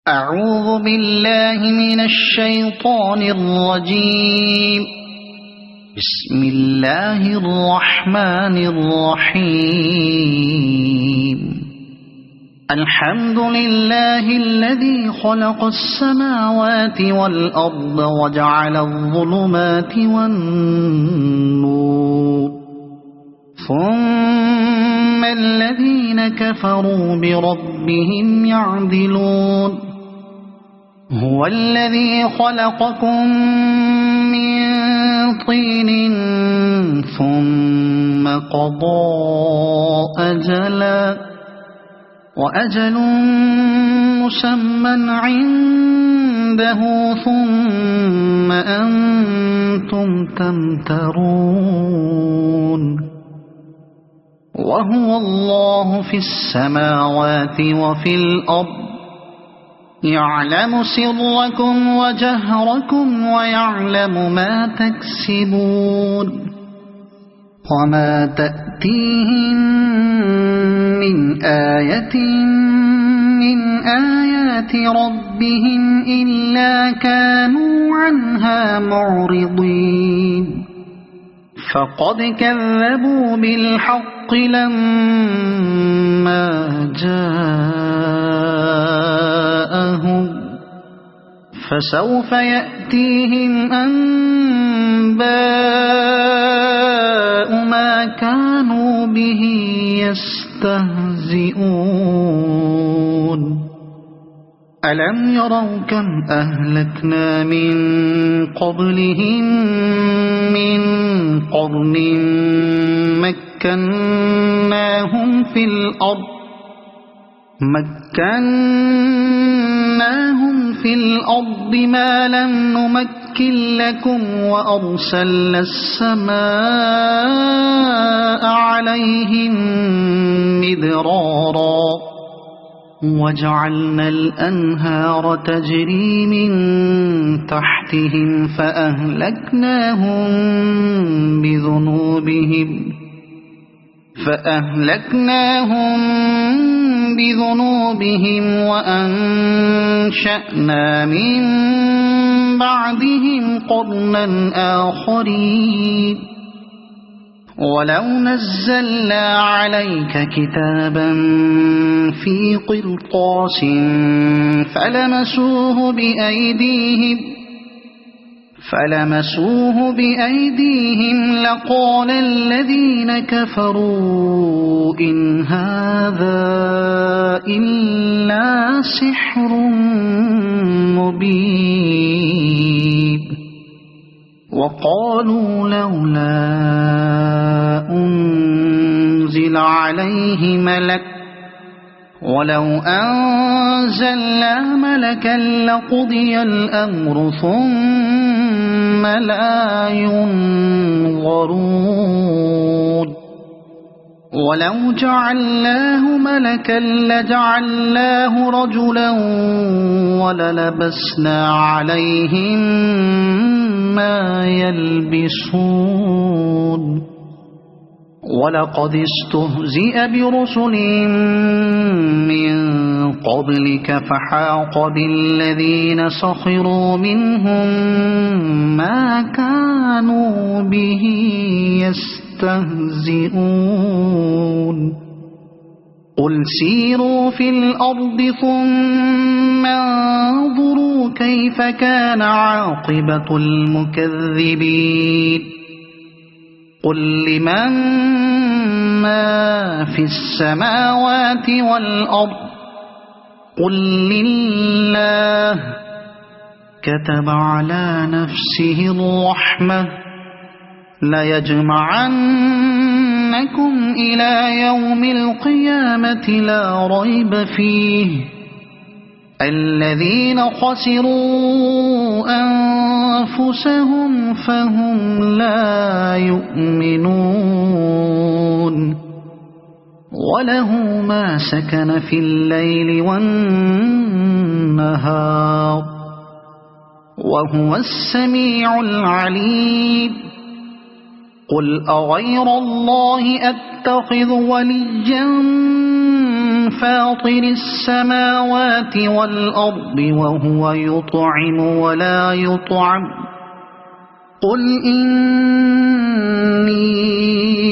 أعوذ بالله من الشيطان الرجيم. بسم الله الرحمن الرحيم. الحمد لله الذي خلق السماوات والأرض وجعل الظلمات والنور، ثم الذين كفروا بربهم يعدلون. هو الذي خلقكم من طين ثم قضى أجلا وأجل مسمى عنده ثم أنتم تمترون. وهو الله في السماوات وفي الأرض، يعلم سركم وجهركم ويعلم ما تكسبون. وما تأتيهم من آية من آيات ربهم إلا كانوا عنها معرضين. فقد كذبوا بالحق لما جاءهم، فسوف يأتيهم أنباء ما كانوا به يستهزئون. ألم يروا كم أهلكنا من قبلهم من قرن مكناهم في الأرض ما لم نمكن لكم، وأرسلنا السماء عليهم مدرارا، وجعلنا الأنهار تجري من تحتهم فأهلكناهم بذنوبهم وأنشأنا من بعدهم قرنا آخرين. ولو نزلنا عليك كتابا في قرطاس فلمسوه بأيديهم لقال الذين كفروا إن هذا إلا سحر مبين. وقالوا لولا أنزل عليه ملك، ولو أنزلنا ملكا لقضي الأمر ثم لا ينظرون. ولو جعلناه ملكا لجعلناه رجلا وللبسنا عليهم ما يلبسون. ولقد استهزئ برسل من قبلك فحاق بالذين سخروا منهم ما كانوا به يستهزئون. قل سيروا في الأرض ثم انظروا كيف كان عاقبة المكذبين. قل لمن ما في السماوات والأرض قل لله. كتب على نفسه الرحمة ليجمعنكم إلى يوم القيامة لا ريب فيه. الذين خسروا أنفسهم فهم لا يؤمنون. وله ما سكن في الليل والنهار وهو السميع العليم. قل أغير الله أتخذ وليا فاطر السماوات والأرض وهو يطعم ولا يطعم قل إني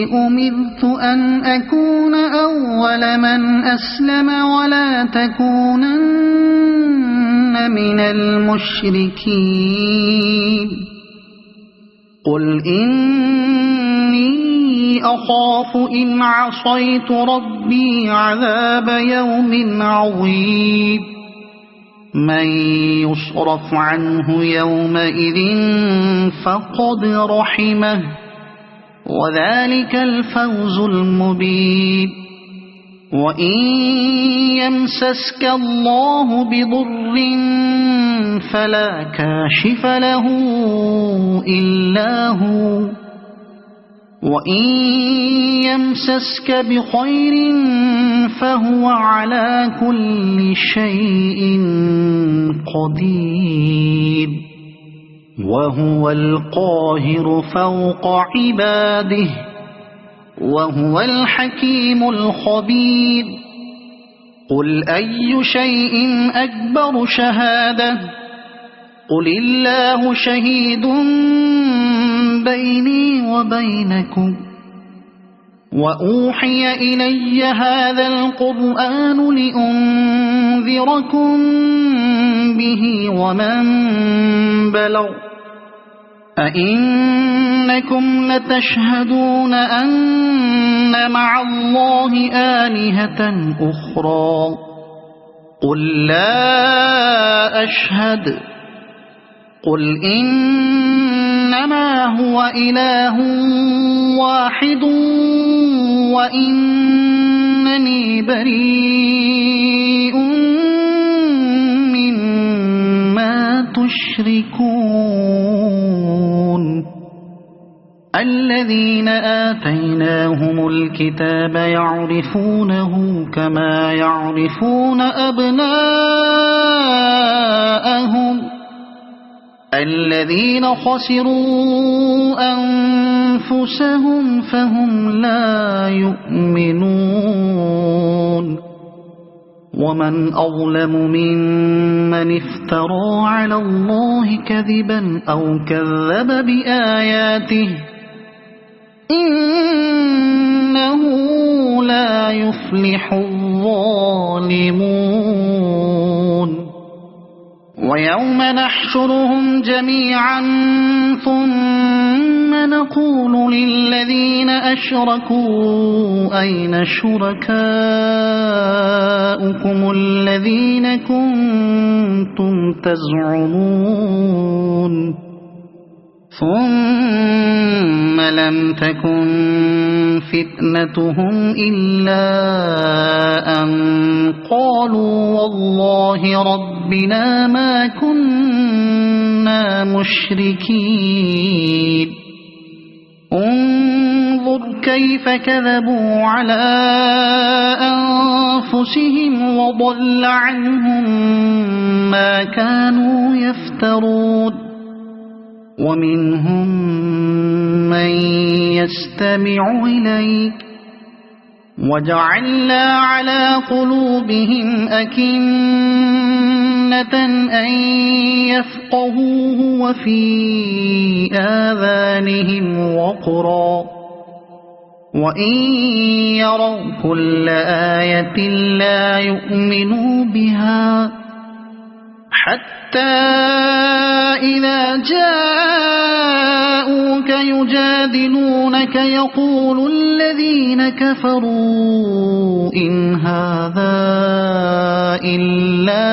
أمرت أن أكون أول من أسلم ولا تكونن من المشركين قل إني أخاف إن عصيت ربي عذاب يوم عظيم من يصرف عنه يومئذ فقد رحمه وذلك الفوز المبين وإن يمسسك الله بضر فلا كاشف له إلا هو وإن يمسسك بخير فهو على كل شيء قدير وهو القاهر فوق عباده وهو الحكيم الخبير قل أي شيء أكبر شهادة قل الله شهيد بيني وبينكم وأوحي إلي هذا القرآن لأنذركم به ومن بلغ أئنكم لتشهدون أن مع الله آلهة أخرى قل لا أشهد قل إنما هو إله واحد وإنني بريء مما تشركون الذين آتيناهم الكتاب يعرفونه كما يعرفون أبناءهم الذين خسروا أنفسهم فهم لا يؤمنون ومن أظلم ممن افترى على الله كذبا أو كذب بآياته إنه لا يفلح الظالمون ويوم نحشرهم جميعا ثم نقول للذين أشركوا أين شركاؤكم الذين كنتم تزعمون ثم لم تكن فتنتهم إلا أن قالوا والله ربنا ما كنا مشركين انظر كيف كذبوا على أنفسهم وضل عنهم ما كانوا يفترون ومنهم من يستمع إليك وجعلنا على قلوبهم أكنة أن يفقهوه وفي آذانهم وقرا وإن يروا كل آية لا يؤمنوا بها حتى إذا جاءوك يجادلونك يقول الذين كفروا إن هذا إلا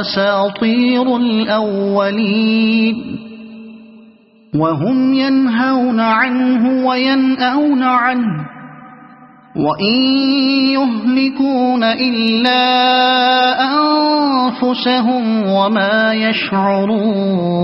أساطير الأولين وهم ينهون عنه وينأون عنه وإن يهلكون إلا أنفسهم وما يشعرون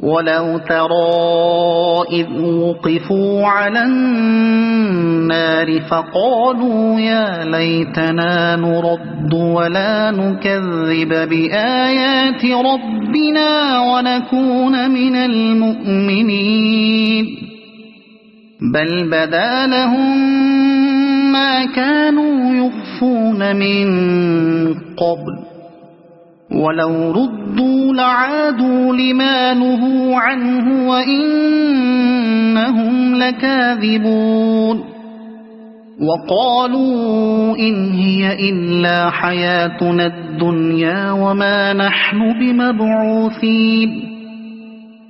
ولو ترى إذ وقفوا على النار فقالوا يا ليتنا نرد ولا نكذب بآيات ربنا ونكون من المؤمنين بل بدا لهم ما كانوا يخفون من قبل ولو ردوا لعادوا لما نهوا عنه وإنهم لكاذبون وقالوا إن هي إلا حياتنا الدنيا وما نحن بمبعوثين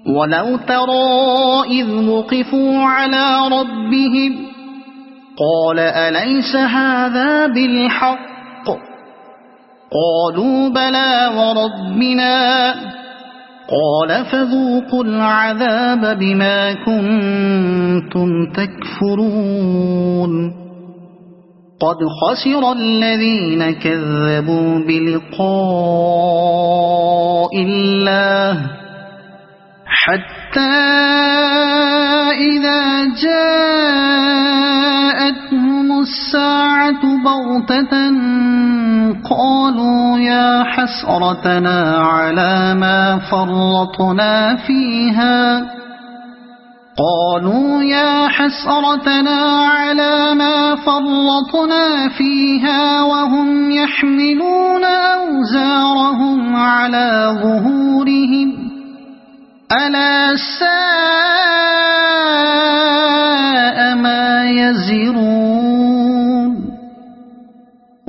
ولو ترى إذ وقفوا على ربهم قال أليس هذا بالحق قالوا بلى وربنا قال فذوقوا العذاب بما كنتم تكفرون قد خسر الذين كذبوا بلقاء الله حتى إذا جاءتهم الساعة بغتة قالوا يا حسرتنا على ما فرطنا فيها وهم يحملون أوزارهم على ظهورهم ألا ساء ما يزرون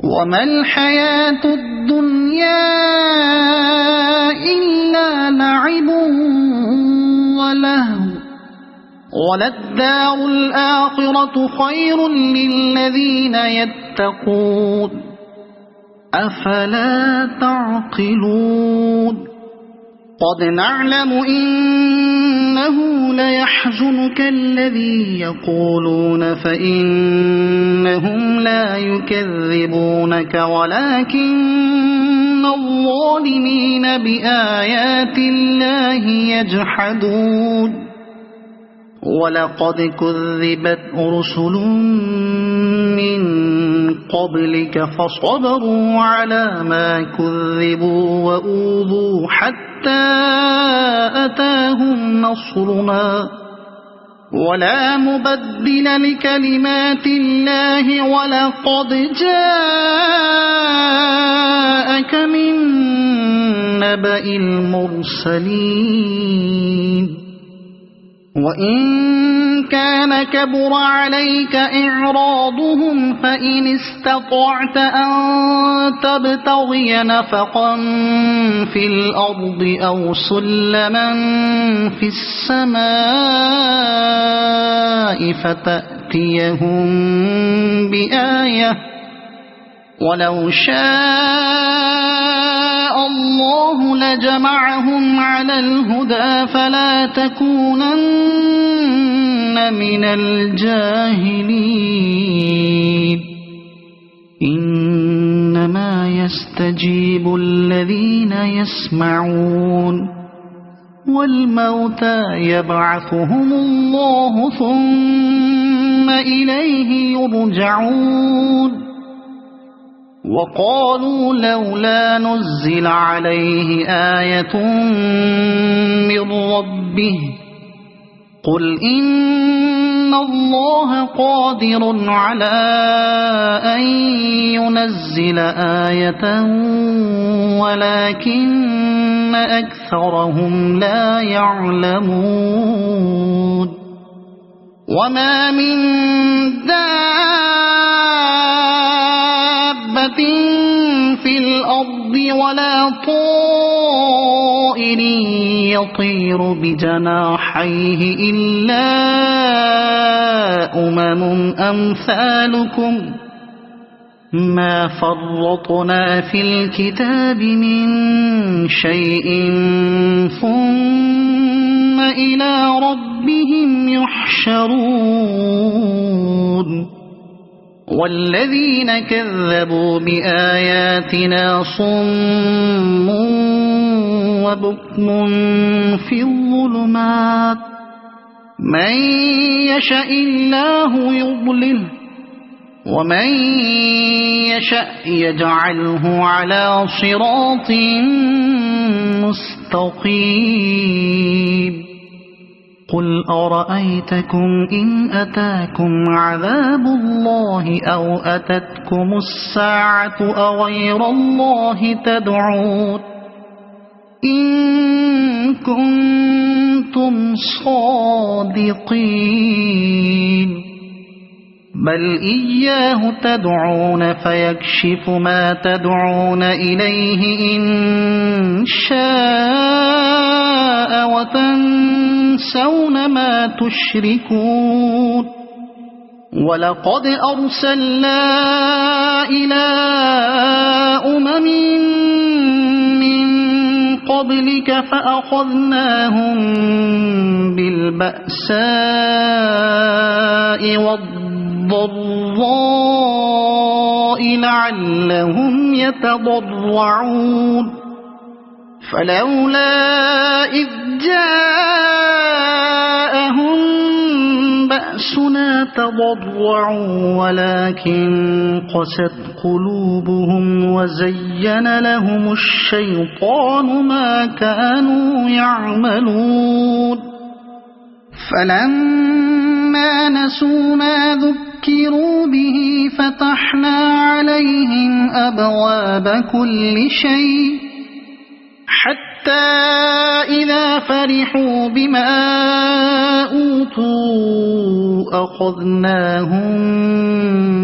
وما الحياة الدنيا إلا لعب ولهو وللدار الآخرة خير للذين يتقون أفلا تعقلون قد نعلم إنه ليحزنك الذي يقولون فإنهم لا يكذبونك ولكن الظالمين بآيات الله يجحدون ولقد كذبت رسل من قبلك فصبروا على ما كذبوا وأوذوا حتى أتاهم نصرنا ولا مبدل لكلمات الله ولقد جاءك من نبأ المرسلين وإن كان كبر عليك إعراضهم فإن استطعت أن تبتغي نفقا في الأرض أو سلما في السماء فتأتيهم بآية ولو شاء الله لجمعهم على الهدى فلا تكونن من الجاهلين إنما يستجيب الذين يسمعون والموتى يبعثهم الله ثم إليه يرجعون وقالوا لولا نزل عليه آية من ربه قل إن الله قادر على أن ينزل آية ولكن أكثرهم لا يعلمون وما من في الأرض ولا طائر يطير بجناحيه إلا أمثالكم ما فرطنا في الكتاب من شيء ثم إلى ربهم يحشرون والذين كذبوا بآياتنا صم وبكم في الظلمات من يشاء الله يضلله ومن يشاء يجعله على صراط مستقيم قل أرأيتكم إن أتاكم عذاب الله أو أتتكم الساعة أغير الله تدعون إن كنتم صادقين بل إياه تدعون فيكشف ما تدعون إليه إن شاء وتنسون ما تشركون ولقد أرسلنا إلى أمم من قبلك فأخذناهم بالبأساء والضراء لعلهم يتضرعون فلولا إذ جاءهم بأسنا تضرعوا ولكن قست قلوبهم وزين لهم الشيطان ما كانوا يعملون فلما نسوا ما ذكروا به فتحنا عليهم أبواب كل شيء حتى إذا فرحوا بما أوتوا أخذناهم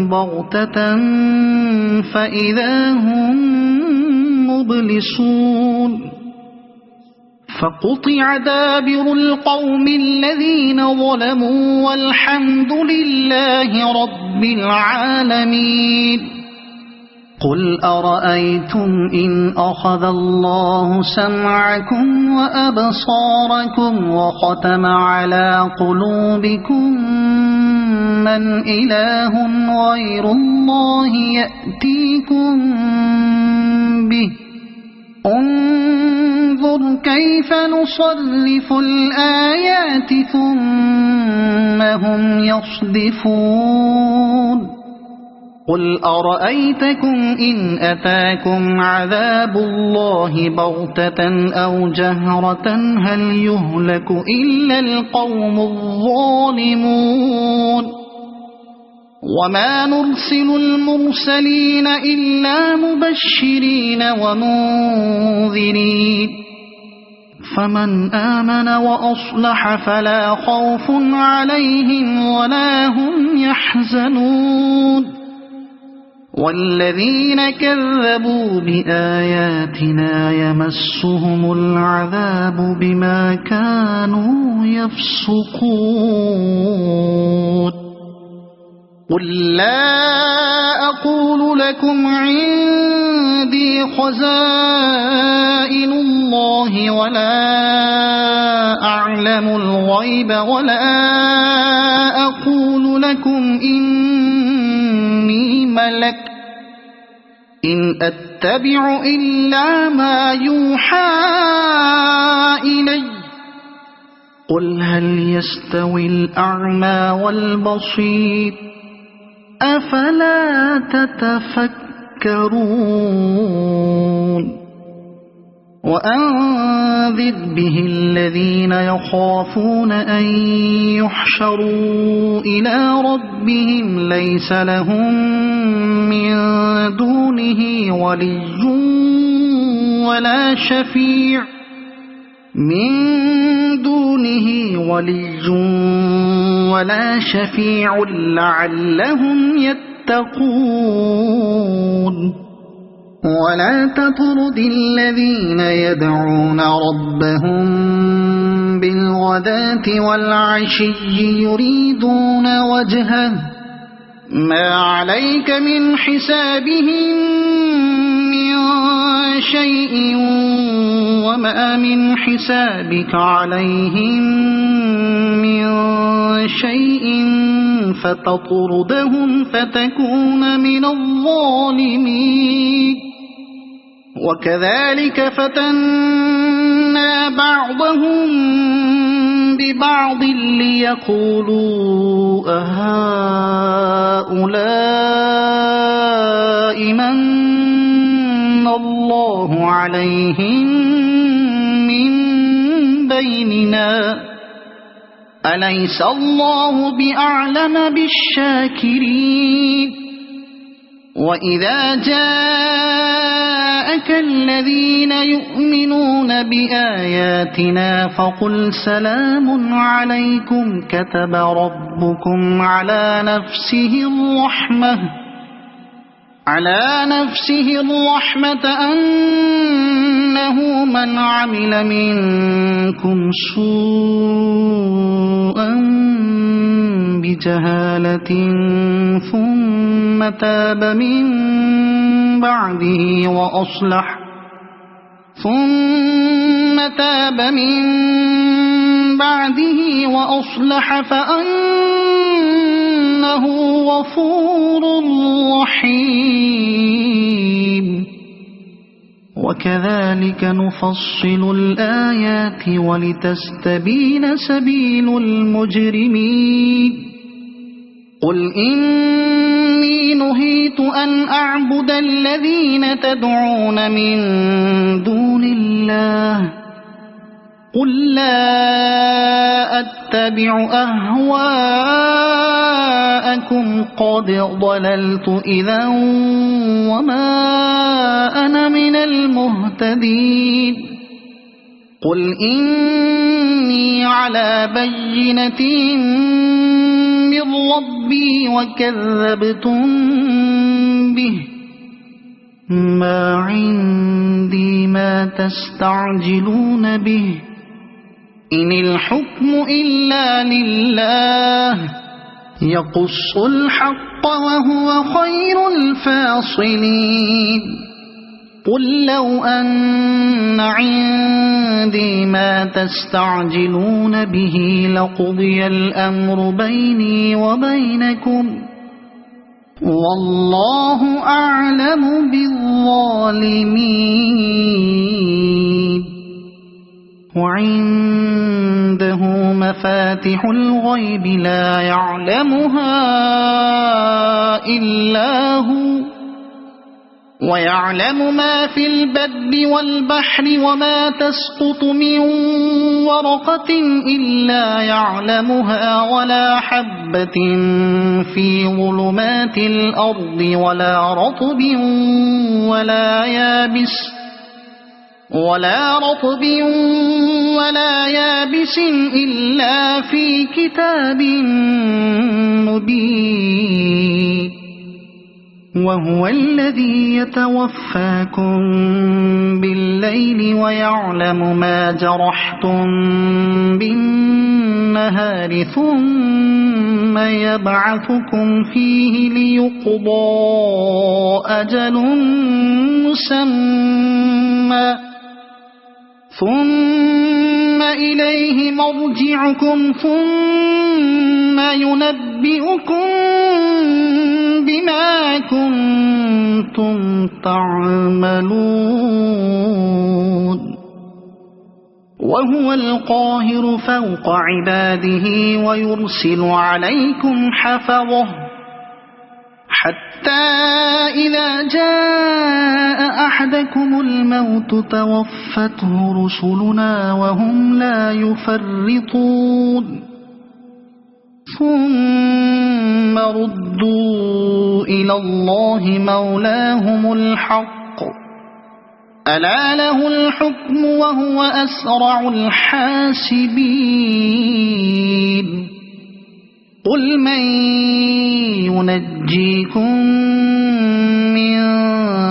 بغتة فإذا هم مبلسون فقطع دابر القوم الذين ظلموا والحمد لله رب العالمين قل أرأيتم إن أخذ الله سمعكم وأبصاركم وختم على قلوبكم من إله غير الله يأتيكم به انظر كيف نصرف الآيات ثم هم يصدفون قل أرأيتكم إن أتاكم عذاب الله بغتة أو جهرة هل يهلك إلا القوم الظالمون وما نرسل المرسلين إلا مبشرين ومنذرين فمن آمن وأصلح فلا خوف عليهم ولا هم يحزنون والذين كذبوا بآياتنا يمسهم العذاب بما كانوا يفسقون قل لا أقول لكم عندي خزائن الله ولا أعلم الغيب ولا أقول لكم إني ملك إن أتبع إلا ما يوحى إلي قل هل يستوي الأعمى والبصير أفلا تتفكرون وأنذر به الذين يخافون أن يحشروا إلى ربهم ليس لهم من دونه ولي ولا شفيع لعلهم يتقون ولا تطرد الذين يدعون ربهم بالغداة والعشي يريدون وجهه ما عليك من حسابهم من شيء وما من حسابك عليهم من شيء فتطردهم فتكون من الظالمين وكذلك فتنا بعضهم ببعض ليقولوا أهؤلاء من الله عليهم من بيننا أليس الله بأعلم بالشاكرين وإذا جاءك الذين يؤمنون بآياتنا فقل سلام عليكم كتب ربكم على نفسه الرحمة أنه من عمل منكم سوءا بجهالة ثم تاب من بعده وأصلح فأنه غفور رحيم وكذلك نفصل الآيات ولتستبين سبيل المجرمين قل إني نهيت أن أعبد الذين تدعون من دون الله قل لا أتبع أهواءكم قد ضللت إذا وما أنا من المهتدين قل إني على بينة من ربي وكذبتم به ما عندي ما تستعجلون به إن الحكم إلا لله يقص الحق وهو خير الفاصلين قل لو أن عندي ما تستعجلون به لقضي الأمر بيني وبينكم والله أعلم بالظالمين وعنده مفاتح الغيب لا يعلمها إلا هو ويعلم ما في البر والبحر وما تسقط من ورقة إلا يعلمها ولا حبة في ظلمات الأرض ولا رطب ولا يابس إلا في كتاب مبين وهو الذي يتوفاكم بالليل ويعلم ما جرحتم بالنهار ثم يبعثكم فيه ليقضى أجل مسمى ثم إليه مرجعكم ثم ينبئكم بما كنتم تعملون وهو القاهر فوق عباده ويرسل عليكم حفظه حتى إذا جاء أحدكم الموت توفته رسلنا وهم لا يفرطون ثم ردوا إلى الله مولاهم الحق ألا له الحكم وهو أسرع الحاسبين قل من ينجيكم من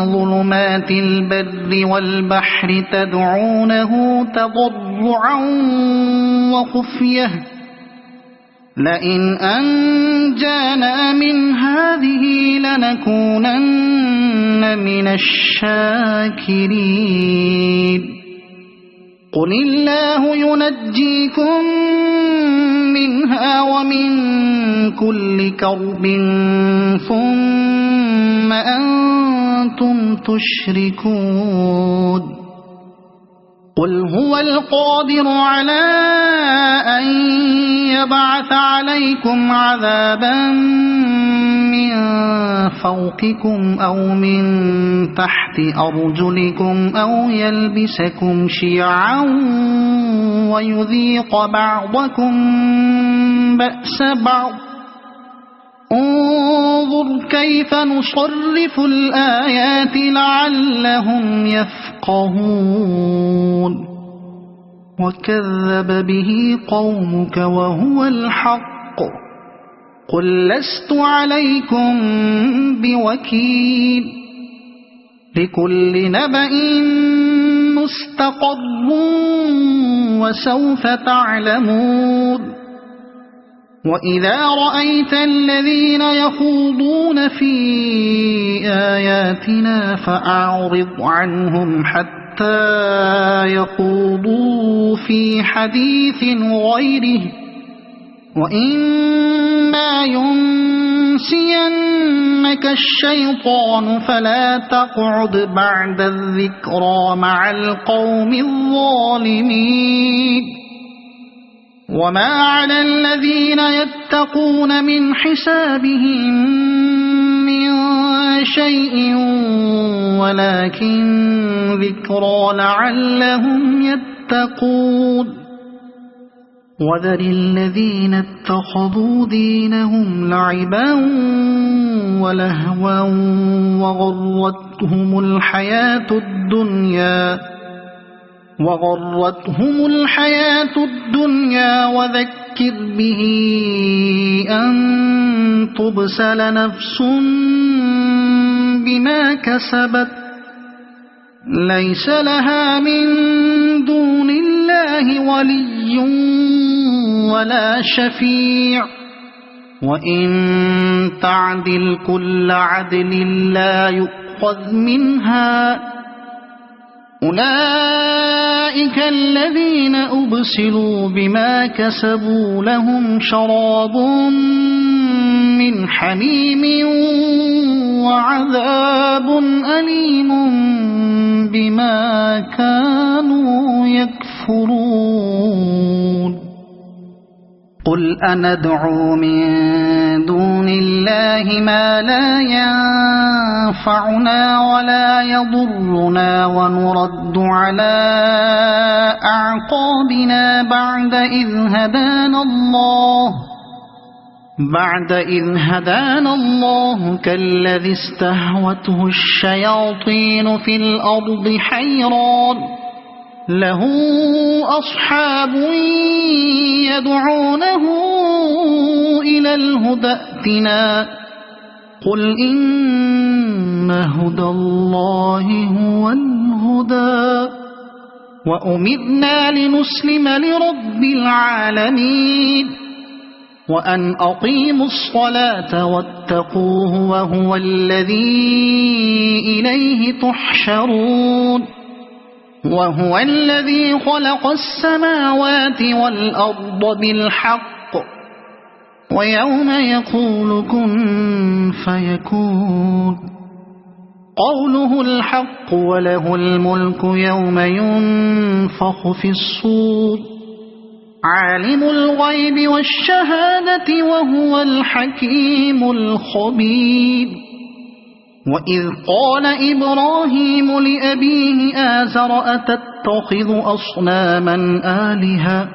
ظلمات البر والبحر تدعونه تضرعا وخفية لئن أنجانا من هذه لنكونن من الشاكرين قل الله ينجيكم منها ومن كل كرب ثم أنتم تشركون قل هو القادر على أن يبعث عليكم عذابا من فوقكم أو من تحت أرجلكم أو يلبسكم شيعا ويذيق بعضكم بأس بعض انظر كيف نصرف الآيات لعلهم يفقهون وكذب به قومك وهو الحق قل لست عليكم بوكيل لكل نبأ مستقر وسوف تعلمون وإذا رأيت الذين يخوضون في آياتنا فأعرض عنهم حتى يخوضوا في حديث غيره وإما ينسينك الشيطان فلا تقعد بعد الذكرى مع القوم الظالمين وما على الذين يتقون من حسابهم من شيء ولكن ذكرى لعلهم يتقون وذر الذين اتخذوا دينهم لعبا ولهوا وغرتهم الحياة الدنيا وذكر به أن تبسل نفس بما كسبت ليس لها من دون الله ولي ولا شفيع وإن تعدل كل عدل لا يؤخذ منها أولئك الذين أبسلوا بما كسبوا لهم شراب من حميم وعذاب أليم بما كانوا يكفرون قل أندعو من دون الله ما لا ينفعنا ولا يضرنا ونرد على أعقابنا بعد إذ هدانا الله كالذي استهوته الشياطين في الأرض حيران له أصحاب يدعونه إلى الهدى ائتنا قل إن هدى الله هو الهدى وأمرنا لنسلم لرب العالمين وأن أقيموا الصلاة واتقوه وهو الذي إليه تحشرون وهو الذي خلق السماوات والأرض بالحق ويوم يقول كن فيكون قوله الحق وله الملك يوم ينفخ في الصور عالم الغيب والشهادة وهو الحكيم الخبير وإذ قال إبراهيم لأبيه آزر أتتخذ أصناما آلهة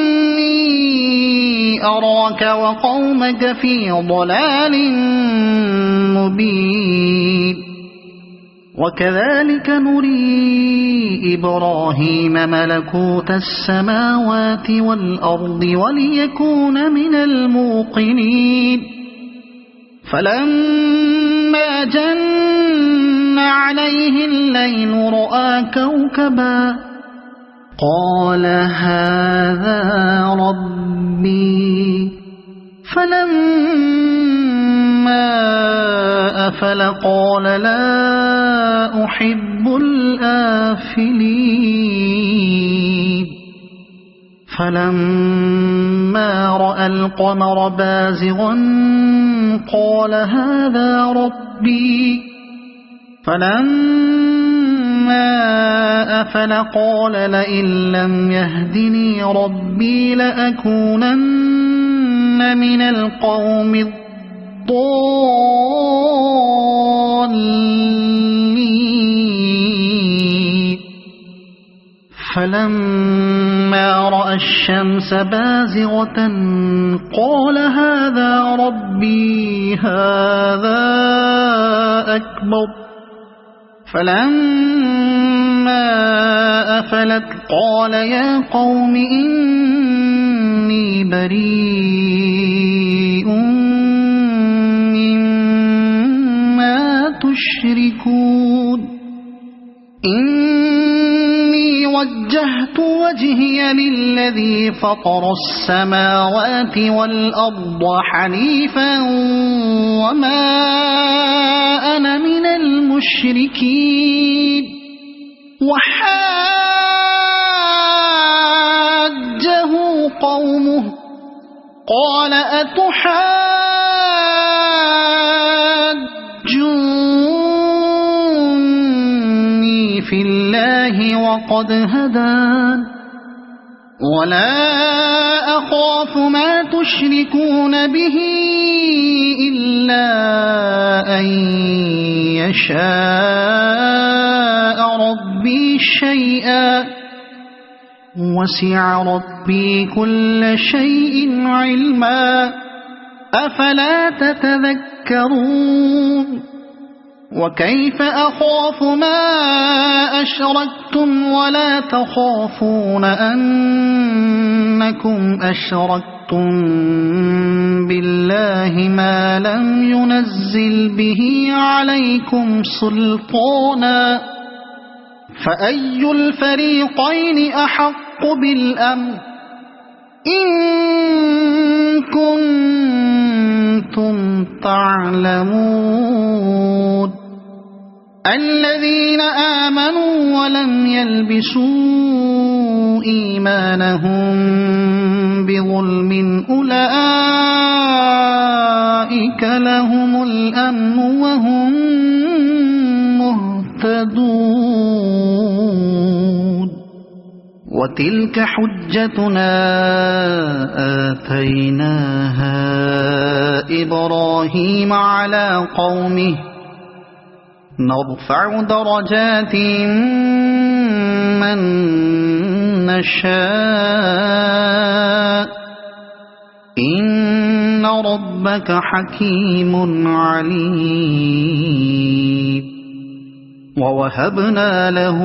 إني أراك وقومك في ضلال مبين وكذلك نري إبراهيم ملكوت السماوات والأرض وليكون من الموقنين فلما جن عليه الليل رأى كوكبا قال هذا ربي فلما أفل قال لا أحب الآفلين فلما رأى القمر بازغا قال هذا ربي فلما أفل قال لئن لم يهدني ربي لأكونن من القوم الضالين فلما رأى الشمس بازغة قال هذا ربي هذا أكبر فلما أفلت قال يا قوم إني بريء مما تشركون إني وجهت وجهي للذي فطر السماوات والأرض حنيفا وما أنا من المشركين وحاجه قومه قال أتحاجوني في الله وقد هدان ولا أخاف ما تشركون به إلا أن يشاء ربي شيئا وسع ربي كل شيء علما أفلا تتذكرون وكيف أخاف ما أشركتم ولا تخافون أنكم أشركتم بالله ما لم ينزل به عليكم سلطانا فأي الفريقين أحق بالأمن إن كنتم تعلمون الذين آمنوا ولم يلبسوا إيمانهم بظلم أولئك لهم الأمن وهم مهتدون وتلك حجتنا آتيناها إبراهيم على قومه نرفع درجات من نشاء إن ربك حكيم عليم ووهبنا له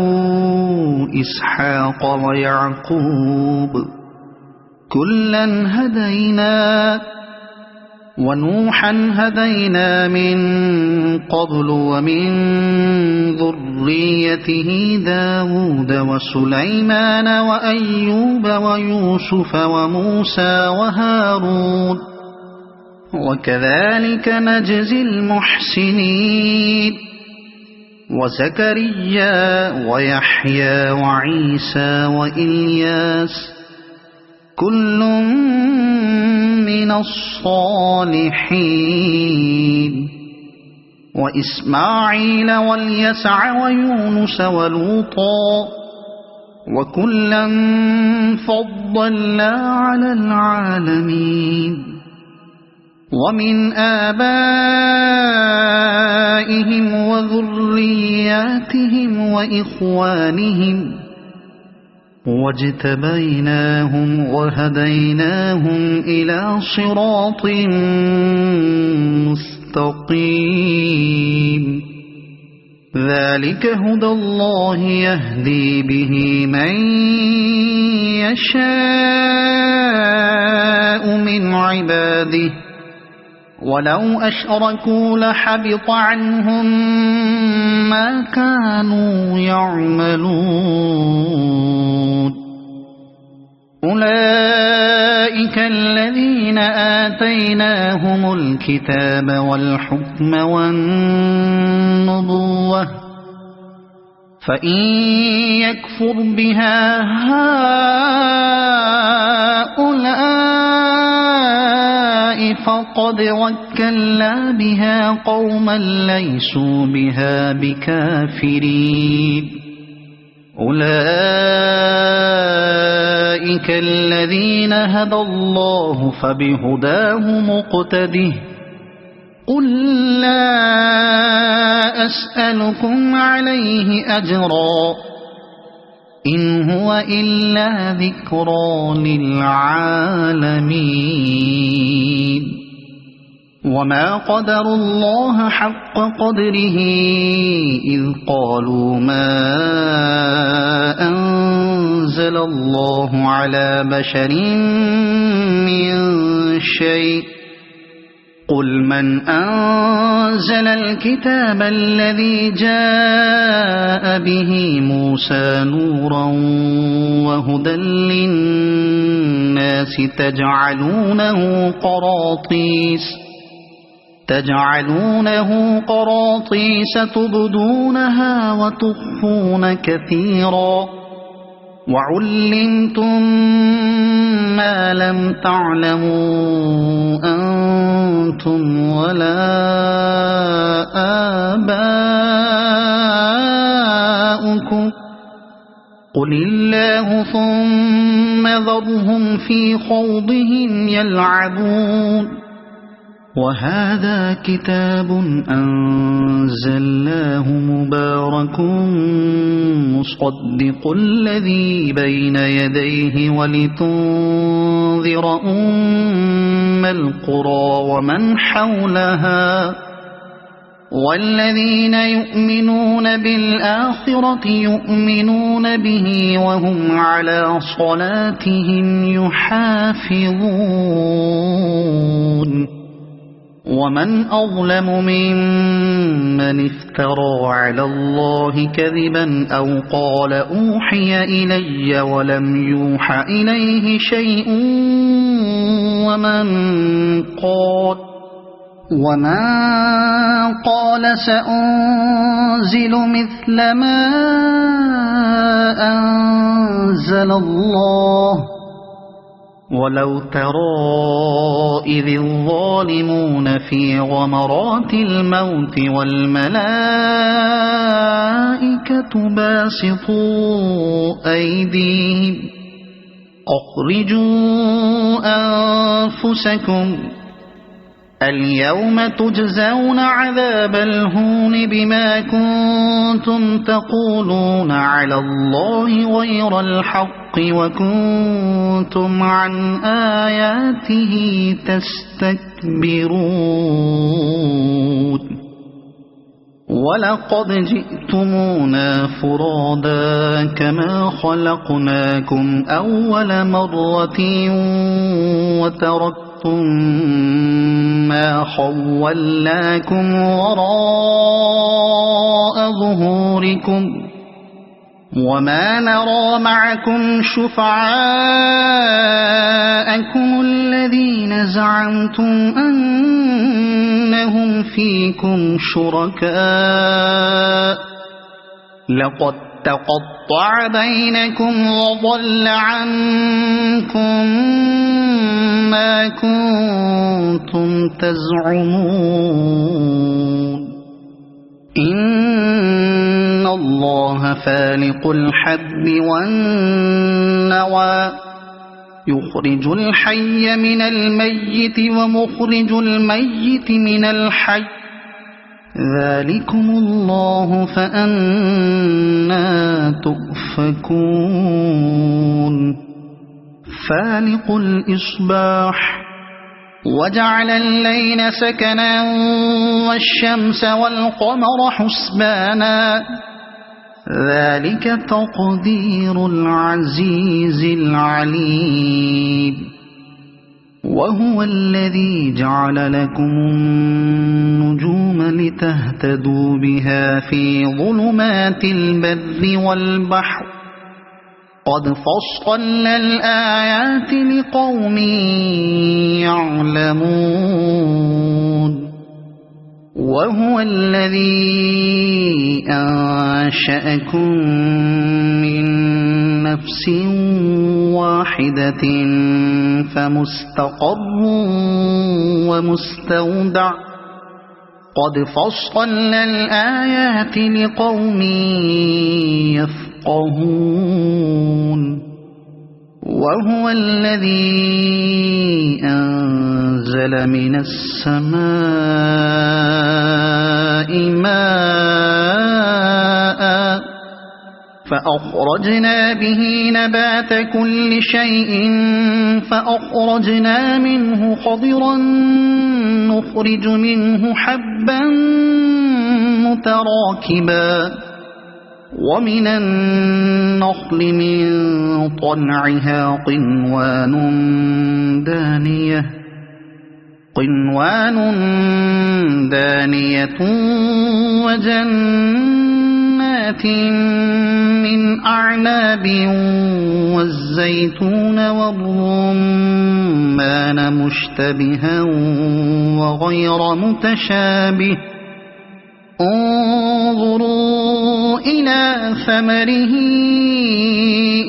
إسحاق ويعقوب كلا هدينا ونوحا هدينا من قبل ومن ذريته داود وسليمان وأيوب ويوسف وموسى وهارون وكذلك نجزي المحسنين وزكريا ويحيى وعيسى وإلياس كل من الصالحين وإسماعيل واليسع ويونس ولوطا وكلا فضلنا على العالمين ومن آبائهم وذرياتهم وإخوانهم واجتبيناهم وهديناهم إلى صراط مستقيم ذلك هدى الله يهدي به من يشاء من عباده ولو أشركوا لحبط عنهم ما كانوا يعملون أولئك الذين آتيناهم الكتاب والحكم والنبوة فإن يكفر بها هؤلاء فقد وكلنا بها قوما ليسوا بها بكافرين أولئك الذين هدى الله فبهداه مقتده قل لا أسألكم عليه أجرا إن هو إلا ذكرى للعالمين وما قدروا الله حق قدره إذ قالوا ما أنزل الله على بشر من شيء قل من أنزل الكتاب الذي جاء به موسى نورا وهدى للناس تجعلونه قراطيس تبدونها وتخفون كثيرا وعلمتم ما لم تعلموا أنتم ولا آباؤكم قل الله ثم ذرهم في خوضهم يلعبون وهذا كتاب أنزلناه مبارك مصدق الذي بين يديه ولتنذر أم القرى ومن حولها والذين يؤمنون بالآخرة يؤمنون به وهم على صلاتهم يحافظون ومن أظلم ممن افترى على الله كذبا أو قال أوحي إلي ولم يوح إليه شيء ومن قال سأنزل مثل ما أنزل الله ولو ترى إذ الظالمون في غمرات الموت والملائكة باسطوا أيديهم أخرجوا أنفسكم اليوم تجزون عذاب الهون بما كنتم تقولون على الله غير الحق وكنتم عن آياته تستكبرون ولقد جئتمونا فرادا كما خلقناكم أول مرة وتركتم ما خولناكم وراء ظهوركم وما نرى معكم شفعاءكم الذين زعمتم أنهم فيكم شركاء لقد تقطع بينكم وضل عنكم ما كنتم تزعمون إن الله فالق الحب والنوى يخرج الحي من الميت ومخرج الميت من الحي ذلكم الله فأنى تؤفكون فالق الإصباح وجعل الليل سكنا والشمس والقمر حسبانا ذلك تقدير العزيز العليم وهو الذي جعل لكم النجوم لتهتدوا بها في ظلمات البر والبحر قد فصلنا الآيات لقوم يعلمون وهو الذي أنشأكم من نفس واحدة فمستقر ومستودع قد فصلنا الآيات لقوم يفقهون وهو الذي أنزل من السماء ماء فأخرجنا به نبات كل شيء فأخرجنا منه خضرا نخرج منه حبا متراكبا ومن النخل من طلعها قنوان دانية وجنات من أعناب والزيتون والرمان مشتبها وغير متشابه انظروا إلى ثمره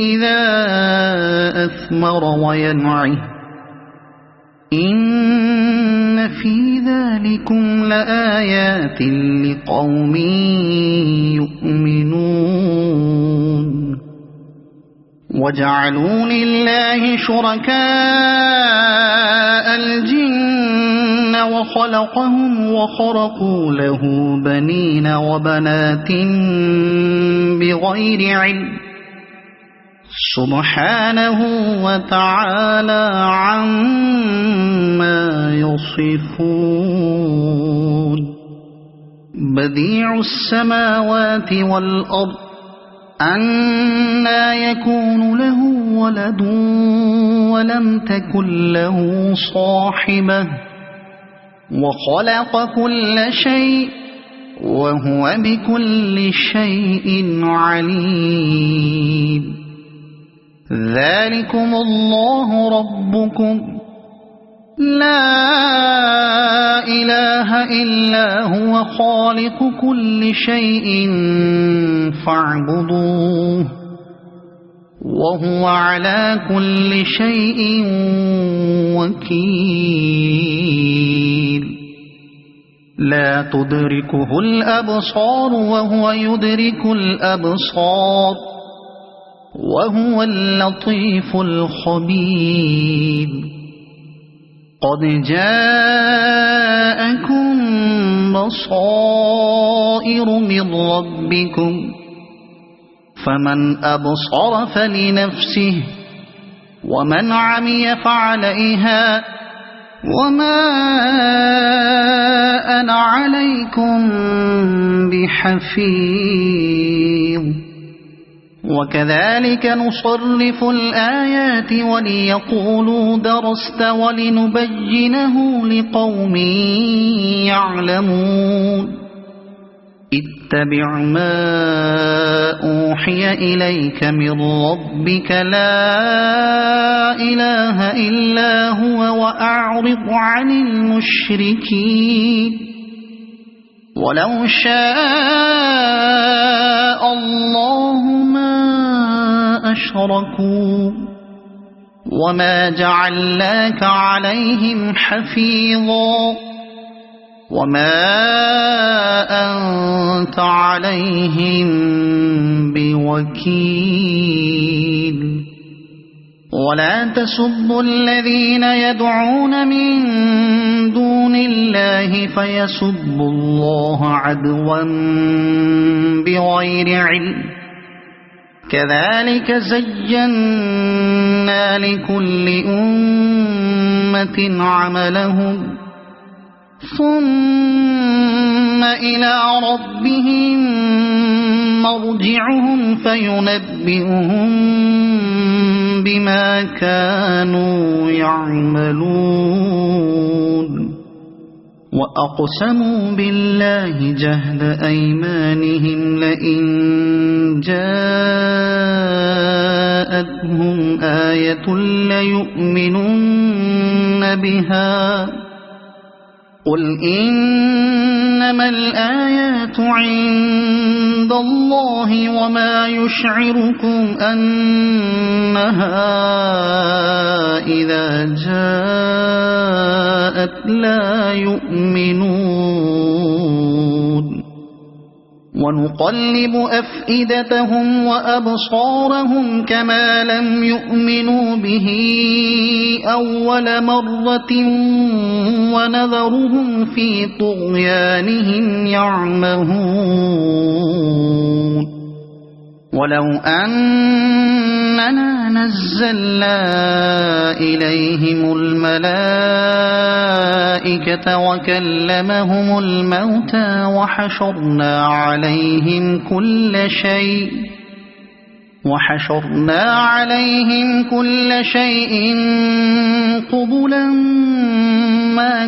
إذا أثمر وينعه إن في ذلكم لآيات لقوم يؤمنون وجعلوا لله شركاء الجن وخلقهم وخرقوا له بنين وبنات بغير علم سبحانه وتعالى عما يصفون بديع السماوات والأرض أنى يكون له ولد ولم تكن له صاحبة وخلق كل شيء وهو بكل شيء عليم ذلكم الله ربكم لا إله إلا هو خالق كل شيء فاعبدوه وهو على كل شيء وكيل لا تدركه الأبصار وهو يدرك الأبصار وهو اللطيف الخبير قد جاءكم بصائر من ربكم فمن أبصر فلنفسه ومن عمي فعليها وما أنا عليكم بحفيظ وكذلك نصرف الآيات وليقولوا درست ولنبينه لقوم يعلمون اتبع ما أوحي إليك من ربك لا إله إلا هو وأعرض عن المشركين ولو شاء الله ما أشركوا وما جعلناك عليهم حفيظا وما أنت عليهم بوكيل ولا تسبوا الذين يدعون من دون الله فيسبوا الله عدوا بغير علم كذلك زينا لكل أمة عملهم ثم إلى ربهم مرجعهم فينبئهم بما كانوا يعملون وأقسموا بالله جهد أيمانهم لئن جاءتهم آية ليؤمنن بها قل إنما الآيات عند الله وما يشعركم أنها إذا جاءت لا يؤمنون ونقلب أفئدتهم وأبصارهم كما لم يؤمنوا به أول مرة ونذرهم في طغيانهم يعمهون ولو أننا نزلنا إليهم الملائكة وكلمهم الموتى وحشرنا عليهم كل شيء قبلا ما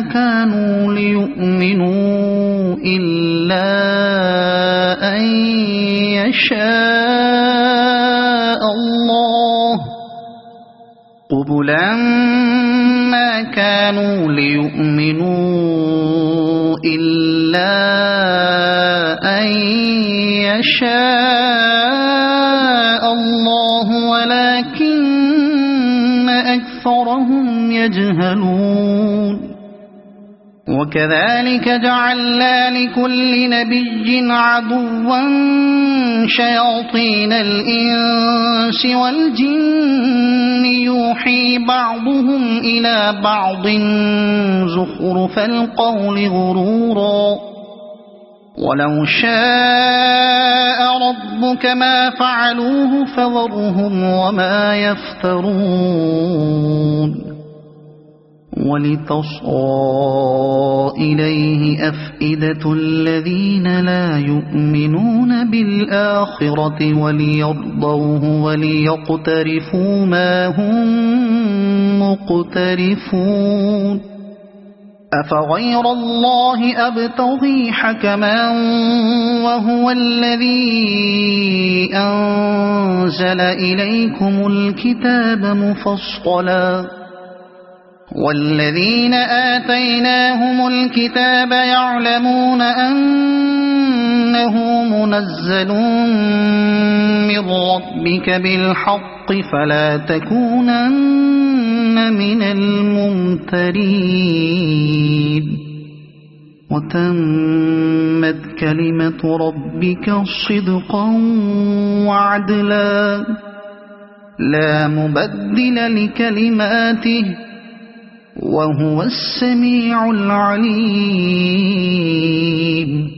كانوا ليؤمنوا إلا أن يشاء الله ولكن أكثرهم يجهلون وكذلك جعلنا لكل نبي عدوا شياطين الإنس والجن يوحي بعضهم إلى بعض زخرف القول غرورا ولو شاء ربك ما فعلوه فذرهم وما يفترون ولتصغى إليه أفئدة الذين لا يؤمنون بالآخرة وليرضوه وليقترفوا ما هم مقترفون أفغير الله أبتغي حكما وهو الذي أنزل إليكم الكتاب مفصلا والذين آتيناهم الكتاب يعلمون أنه منزل من ربك بالحق فلا تكونن من الممترين وتمت كلمة ربك صدقا وعدلا لا مبدل لكلماته وهو السميع العليم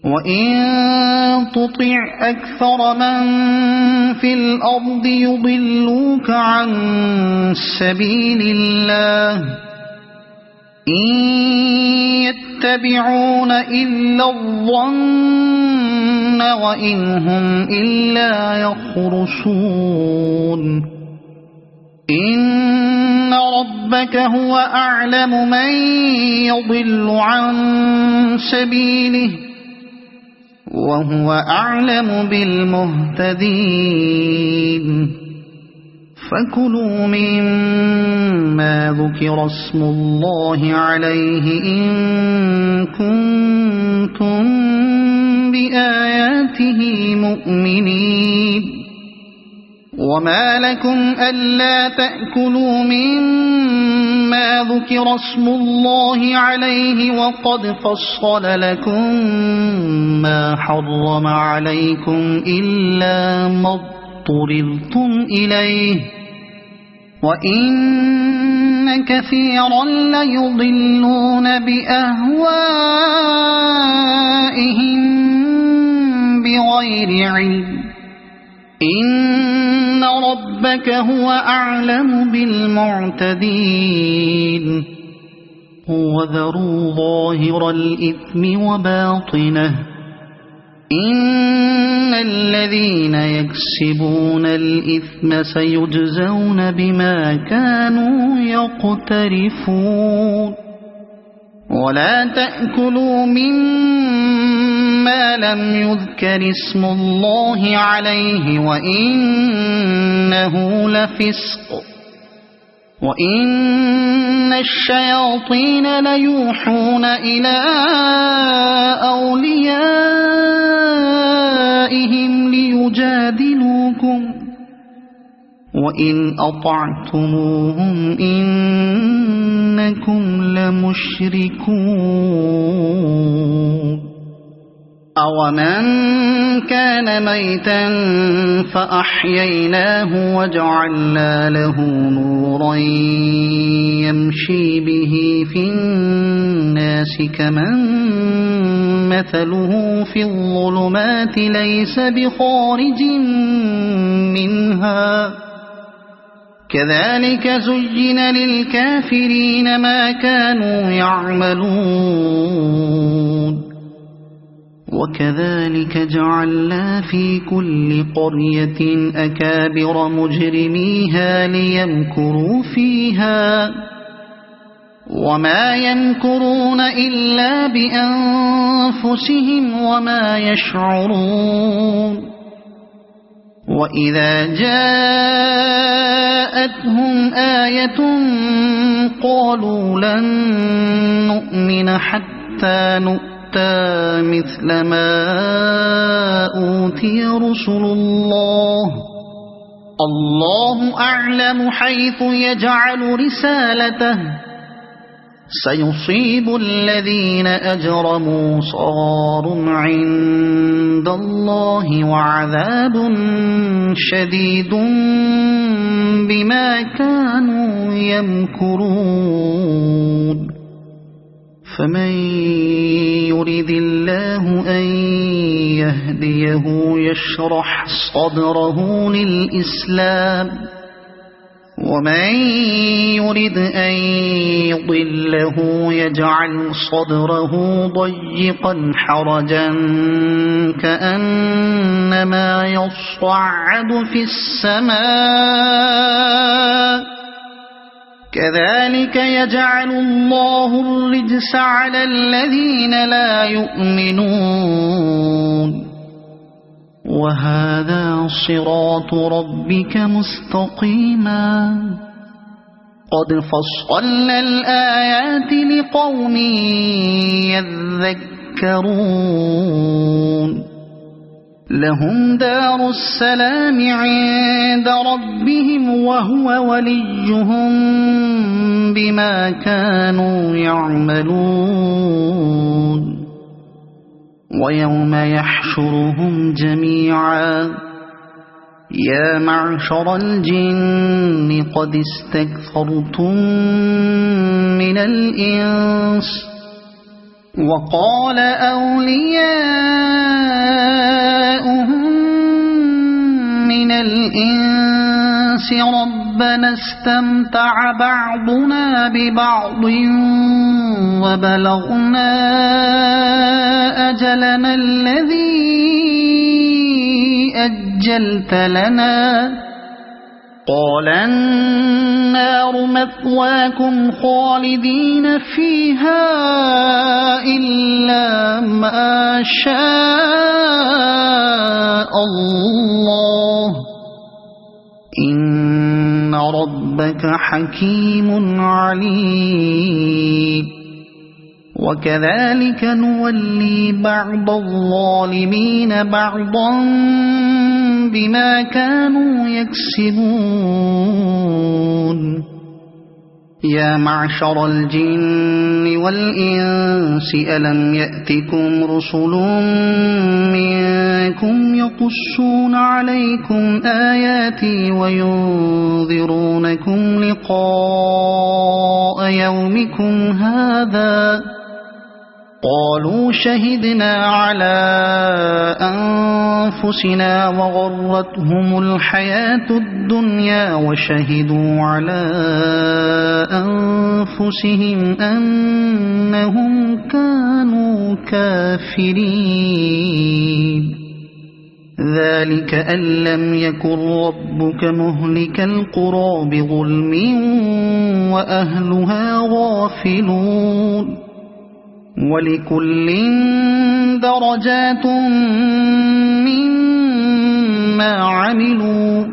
وإن تطع أكثر من في الأرض يضلوك عن سبيل الله إن يتبعون إلا الظن وإن هم إلا يخرصون إن ربك هو أعلم من يضل عن سبيله وهو أعلم بالمهتدين فكلوا مما ذكر اسم الله عليه إن كنتم بآياته مؤمنين وما لكم ألا تأكلوا مما ذكر اسم الله عليه وقد فصل لكم ما حرم عليكم إلا ما اضطررتم إليه وإن كثيرا ليضلون بأهوائهم بغير علم إن ربك هو أعلم بالمعتدين وذروا ظاهر الإثم وباطنه إن الذين يكسبون الإثم سيجزون بما كانوا يقترفون ولا تأكلوا مما لم يذكر اسم الله عليه وإنه لفسق وإن الشياطين ليوحون إلى أوليائهم ليجادلوكم وإن أطعتموهم إنكم لمشركون أَوَمَنْ كَانَ مَيْتًا فَأَحْيَيْنَاهُ وَجَعَلْنَا لَهُ نُورًا يَمْشِي بِهِ فِي النَّاسِ كَمَنْ مَثَلُهُ فِي الظُّلُمَاتِ لَيْسَ بِخَارِجٍ مِنْهَا كَذَلِكَ زُيِّنَ لِلْكَافِرِينَ مَا كَانُوا يَعْمَلُونَ وَكَذَلِكَ جَعَلْنَا فِي كُلِّ قَرْيَةٍ أَكَابِرَ مُجْرِمِيهَا لِيَمْكُرُوا فِيهَا وَمَا يَمْكُرُونَ إِلَّا بِأَنفُسِهِمْ وَمَا يَشْعُرُونَ وَإِذَا جَاءَتْهُمْ آيَةٌ قَالُوا لَن نُّؤْمِنَ حَتَّى نُؤْتَىٰ مِثْلَ مَا أُوتِيَ رُسُلُ اللَّهِ اللَّهُ أَعْلَمُ حَيْثُ يَجْعَلُ رِسَالَتَهُ سَيُصِيبُ الَّذِينَ أَجْرَمُوا صَغَارٌ عِندَ اللَّهِ وَعَذَابٌ شَدِيدٌ بِمَا كَانُوا يَمْكُرُونَ فَمَن يُرِدِ اللَّهُ أَن يَهْدِيَهُ يَشْرَحْ صَدْرَهُ لِلْإِسْلَامِ وَمَن يُرِدْ أَن يُضِلَّهُ يَجْعَلْ صَدْرَهُ ضَيِّقًا حَرَجًا كَأَنَّمَا يَصَّعَّدُ فِي السَّمَاءِ كَذَلِكَ يَجْعَلُ اللَّهُ الرِّجْسَ عَلَى الَّذِينَ لَا يُؤْمِنُونَ وَهَذَا صِرَاطُ رَبِّكَ مُسْتَقِيمًا قَدْ فَصَّلْنَا الْآيَاتِ لِقَوْمٍ يَذَّكَّرُونَ لَهُمْ دَارُ السَّلَامِ عِندَ رَبِّهِمْ وَهُوَ وَلِيُّهُم بِمَا كَانُوا يَعْمَلُونَ وَيَوْمَ يَحْشُرُهُمْ جَمِيعًا يَا مَعْشَرَ الْجِنِّ قَدِ اسْتَكْثَرْتُم مِّنَ الْإِنسِ وَقَالَ أَوْلِيَاؤُهُم مِّنَ الْإِنسِ رَبَّنَا اسْتَمْتَعَ بَعْضُنَا بِبَعْضٍ وَبَلَغْنَا أَجَلَنَا الَّذِي أَجَّلْتَ لَنَا قَالَ النَّارُ مَثْوَاكُمْ خَالِدِينَ فِيهَا إِلَّا مَا شَاءَ اللَّهُ إِنَّ رَبَّكَ حَكِيمٌ عَلِيمٌ وَكَذَلِكَ نُوَلِّي بَعْضَ الظَّالِمِينَ بَعْضًا بِمَا كَانُوا يَكْسِبُونَ يَا مَعْشَرَ الْجِنِّ وَالْإِنسِ أَلَمْ يَأْتِكُمْ رُسُلٌ مِّنكُمْ يَقُصُّونَ عَلَيْكُمْ آيَاتِي وَيُنذِرُونَكُمْ لِقَاءَ يَوْمِكُمْ هَٰذَا قَالُوا شَهِدْنَا عَلَىٰ أَنفُسِنَا وَغَرَّتْهُمُ الْحَيَاةُ الدُّنْيَا وَشَهِدُوا عَلَىٰ أَنفُسِهِمْ أَنَّهُمْ كَانُوا كَافِرِينَ ذَلِكَ أَن لَّمْ يَكُن رَّبُّكَ مُهْلِكَ الْقُرَىٰ بِظُلْمٍ وَأَهْلُهَا غَافِلُونَ وَلِكُلٍّ دَرَجَاتٌ مِّمَّا عَمِلُوا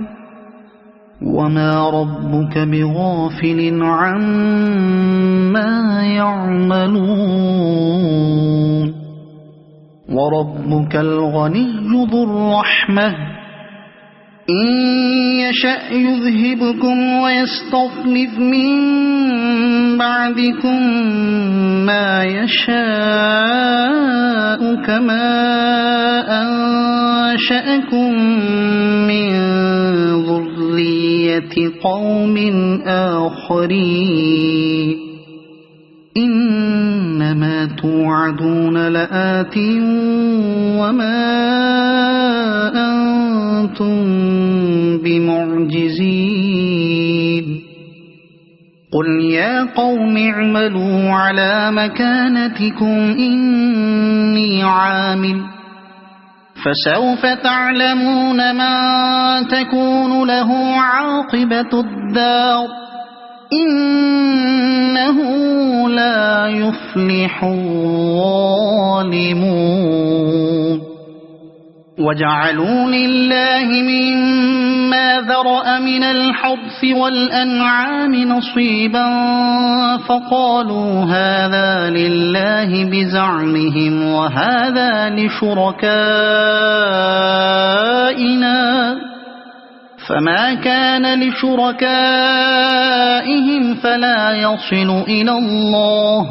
وَمَا رَبُّكَ بِغَافِلٍ عَمَّا يَعْمَلُونَ وَرَبُّكَ الْغَنِيُّ ذُو الرَّحْمَةِ إن يشأ يذهبكم ويستخلف من بعدكم ما يشاء كما أنشأكم من ذرية قوم آخرين إنما توعدون لآت وما أنتم بمعجزين قل يا قوم اعملوا على مكانتكم إني عامل فسوف تعلمون من تكون له عاقبة الدار إنه لا يفلح الظالمون وجعلوا لله مما ذرأ من الحرث والأنعام نصيبا فقالوا هذا لله بزعمهم وهذا لشركائنا فما كان لشركائهم فلا يصل إلى الله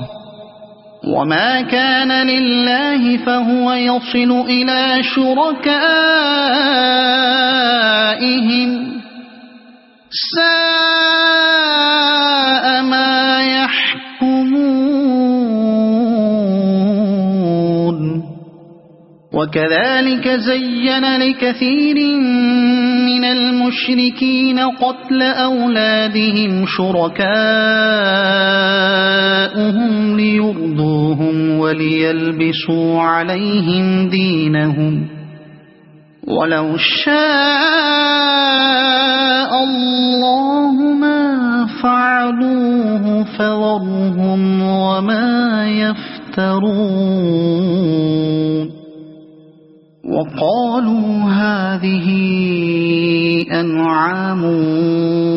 وما كان لله فهو يصل إلى شركائهم ساء ما يحكمون وكذلك زين لكثير من المشركين قتل أولادهم شركاؤهم ليرضوهم وليلبسوا عليهم دينهم ولو شاء الله ما فعلوه فذرهم وما يفترون وقالوا هذه أنعام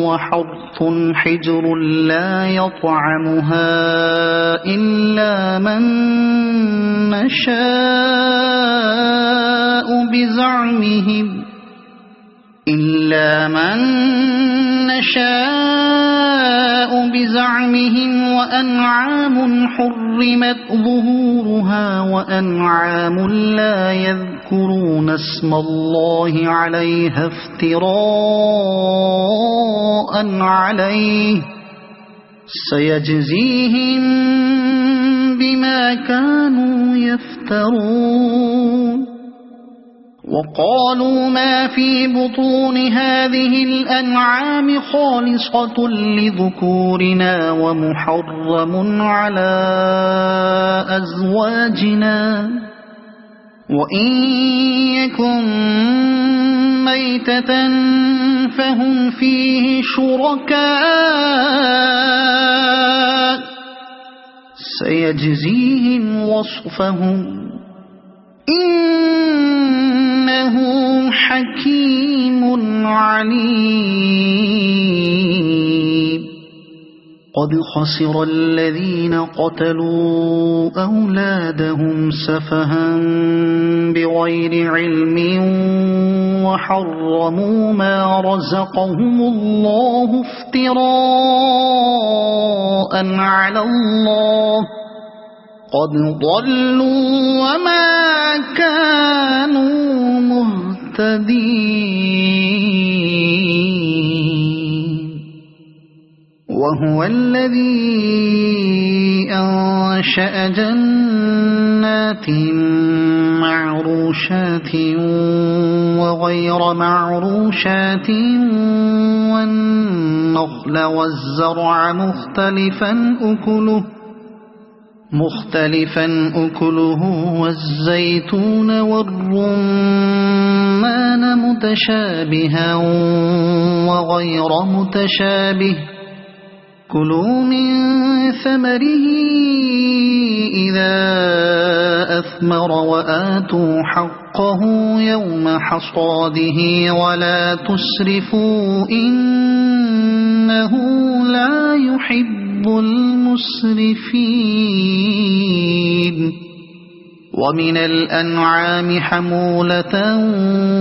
وحرث حجر لا يطعمها إلا من نشاء بزعمهم وأنعام حرمت ظهورها وأنعام لا يذكرون اسم الله عليها افتراء عليه سيجزيهم بما كانوا يفترون وقالوا ما في بطون هذه الأنعام خالصة لذكورنا ومحرم على أزواجنا وإن يكن ميتة فهم فيه شركاء سيجزيهم وصفهم إنه حكيم عليم قد خسر الذين قتلوا أولادهم سفها بغير علم وحرموا ما رزقهم الله افتراء على الله قد ضلوا وما كانوا مهتدين وهو الذي أنشأ جنات معروشات وغير معروشات والنخل والزرع مختلفا أكله والزيتون والرمان متشابها وغير متشابه كلوا من ثمره إذا أثمر وآتوا حقه يوم حصاده ولا تسرفوا إنه لا يحب المسرفين ومن الأنعام حمولة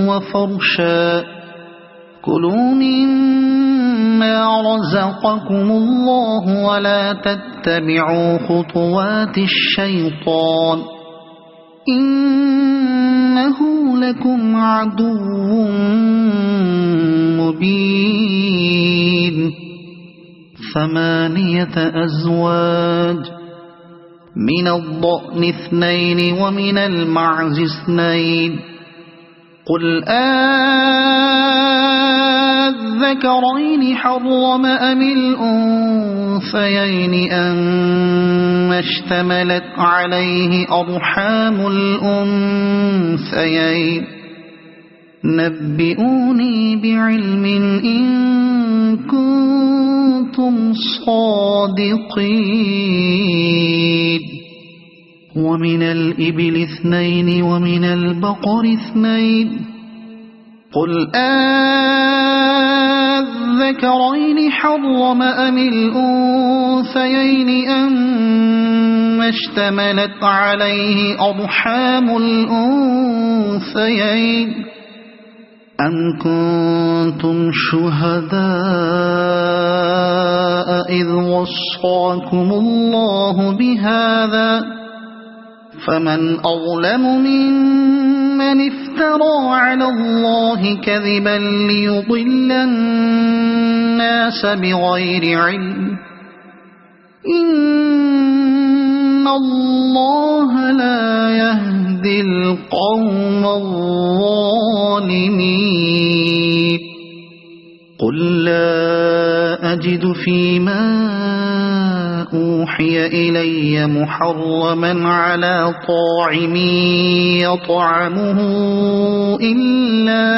وفرشا كلوا مما رزقكم الله ولا تتبعوا خطوات الشيطان إنه لكم عدو مبين 8 أزواج من الضأن 2 ومن المعز 2 قل الذكرين حرم أم الأنثيين أما اشتملت عليه أرحام الأنثيين نبئوني بعلم إن كنتم صادقين ومن الإبل 2 ومن البقر 2 قل الذكرين حرم أم الأنثيين أما اشتملت عليه أرحام الأنثيين أم كنتم شهداء إذ وصاكم الله بهذا فمن أظلم ممن افترى على الله كذبا ليضل الناس بغير علم إن الله لا يهدي القوم الظالمين قل لا أجد فيما أوحي إلي محرما على طاعم يطعمه إلا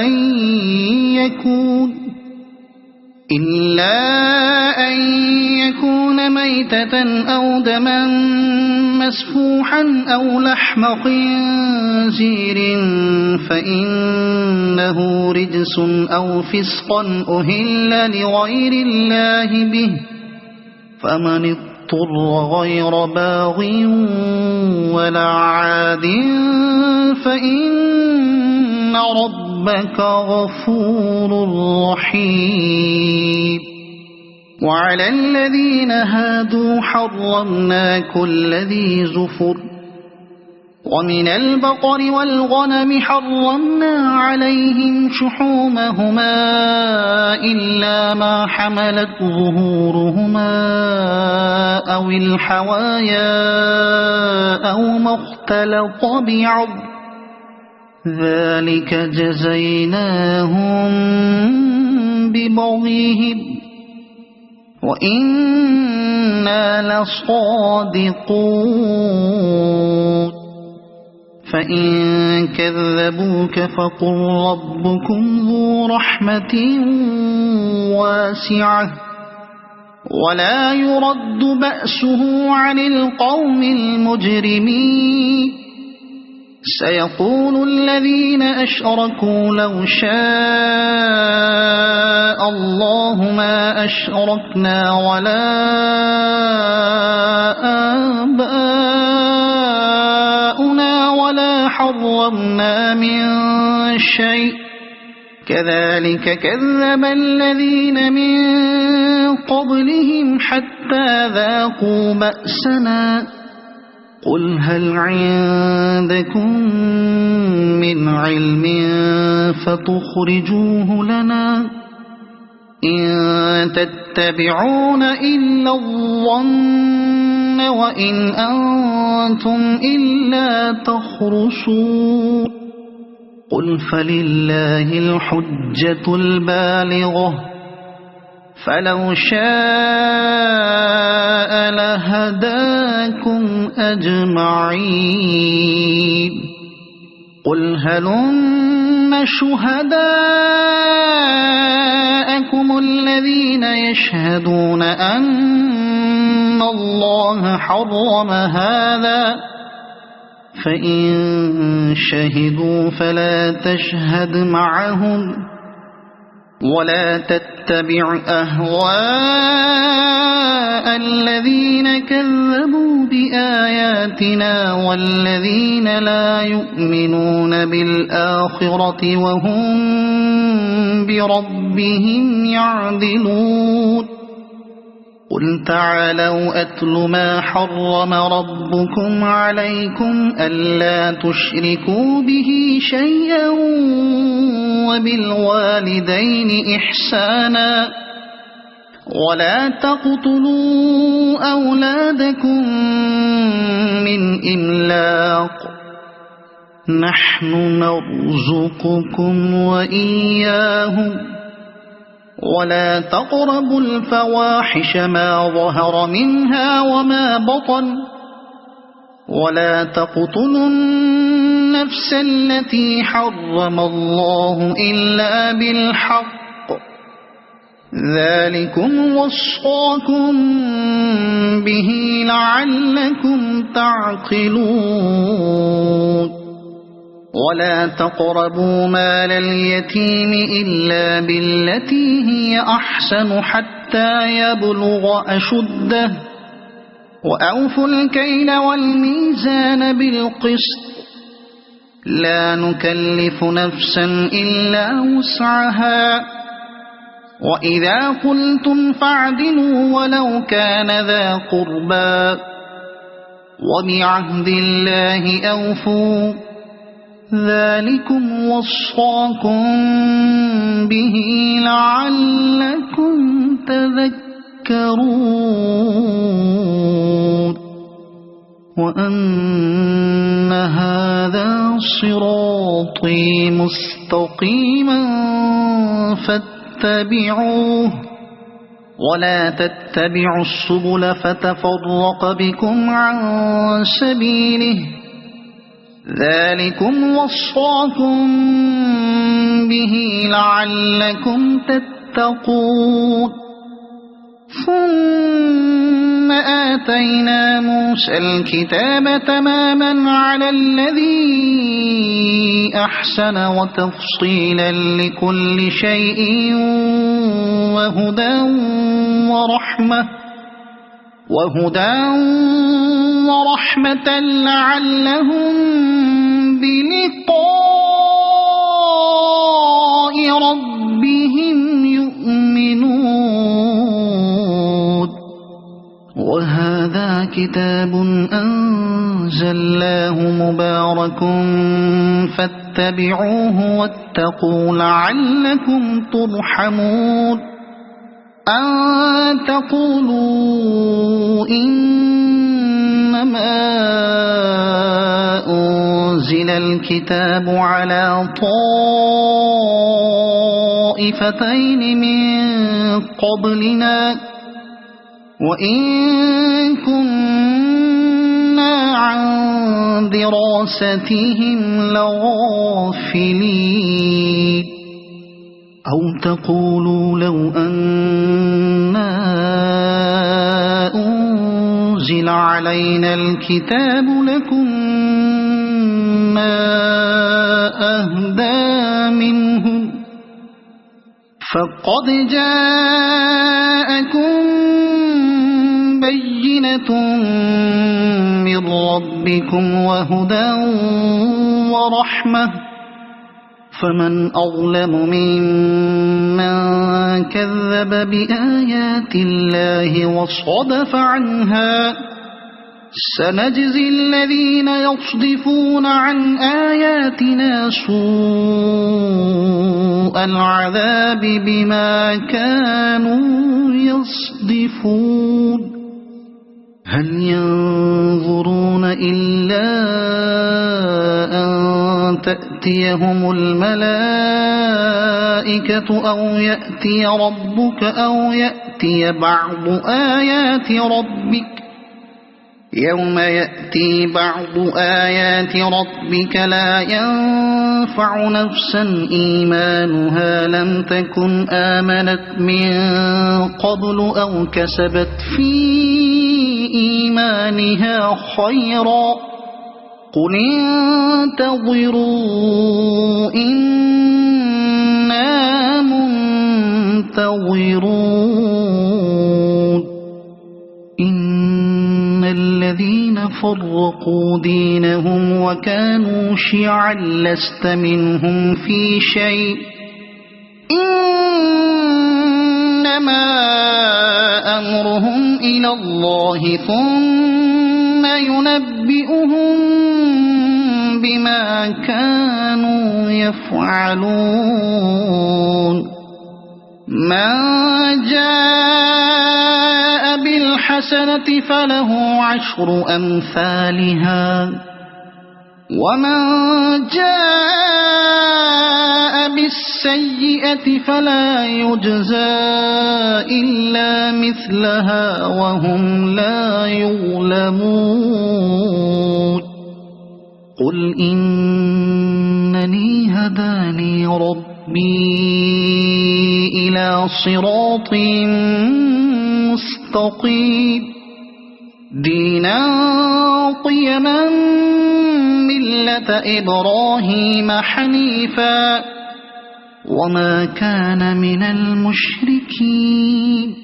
أن يكون ميتة أو دما مسفوحا أو لحم خنزير فإنه رجس أو فسقا أهل لغير الله به فمن اضطر غير باغ ولا عاد فإن ربك غفور رحيم وعلى الذين هادوا حرمنا كل ذي زفر ومن البقر والغنم حرمنا عليهم شحومهما إلا ما حملت ظهورهما أو الحوايا أو ما اختلط بعض ذلك جزيناهم ببغيهم وإنا لصادقون فإن كذبوك فقل ربكم ذو رحمة واسعة ولا يرد بأسه عن القوم المجرمين سيقول الذين أشركوا لو شاء الله ما أشركنا ولا آباؤنا ولا حرمنا من شيء كذلك كذب الذين من قبلهم حتى ذاقوا بأسنا قل هل عندكم من علم فتخرجوه لنا إن تتبعون إلا الظن وإن أنتم إلا تخرصون قل فلله الحجة البالغة فلو شاء لهداكم أجمعين قل هلم شهداءكم الذين يشهدون أن الله حرم هذا فإن شهدوا فلا تشهد معهم ولا تتبع أهواء الذين كذبوا بآياتنا والذين لا يؤمنون بالآخرة وهم بربهم يعدلون قل تعالوا أتل ما حرم ربكم عليكم ألا تشركوا به شيئا وبالوالدين إحسانا ولا تقتلوا أولادكم من إملاق نحن نرزقكم وإياهم ولا تقربوا الفواحش ما ظهر منها وما بطن ولا تقتلوا النفس التي حرم الله إلا بالحق ذلكم وصاكم به لعلكم تعقلون ولا تقربوا مال اليتيم إلا بالتي هي أحسن حتى يبلغ أشده وأوفوا الكيل والميزان بالقسط لا نكلف نفسا إلا وسعها وإذا قلتم فاعدلوا ولو كان ذا قربى وبعهد الله أوفوا ذلكم وصاكم به لعلكم تذكرون وأن هذا صراطي مستقيما فاتبعوه ولا تتبعوا السبل فتفرق بكم عن سبيله ذلكم وصاكم به لعلكم تتقون ثم آتينا موسى الكتاب تماما على الذي أحسن وتفصيلا لكل شيء وهدى ورحمة لعلهم بلقاء ربهم يؤمنون وهذا كتاب أنزلناه مبارك فاتبعوه واتقوا لعلكم ترحمون أن تقولوا إنما أنزل الكتاب على طائفتين من قبلنا وإن كنا عن دراستهم لغافلين أو تقولوا لو أنا أنزل علينا الكتاب لكنا أهدى منهم فقد جاءكم بينة من ربكم وهدى ورحمة فمن أظلم ممن كذب بآيات الله وصدف عنها سنجزي الذين يصدفون عن آياتنا سوء العذاب بما كانوا يصدفون هل ينظرون إلا أن تأتيهم الملائكة أو يأتي ربك أو يأتي بعض آيات ربك يوم يأتي بعض آيات ربك لا ينفع نفسا إيمانها لم تكن آمنت من قبل أو كسبت في إيمانها خيرا قل انتظروا إنا منتظرون إن الذين فرقوا دينهم وكانوا شيعا لست منهم في شيء إنما أمرهم إلى الله ثم ينبئهم بما كانوا يفعلون من جاء بالحسنة فله 10 أمثالها ومن جاء بالسيئة فلا يجزى إلا مثلها وهم لا يظلمون قل إنني هداني ربي إلى صراط مستقيم دينا قيما ملة إبراهيم حنيفا وما كان من المشركين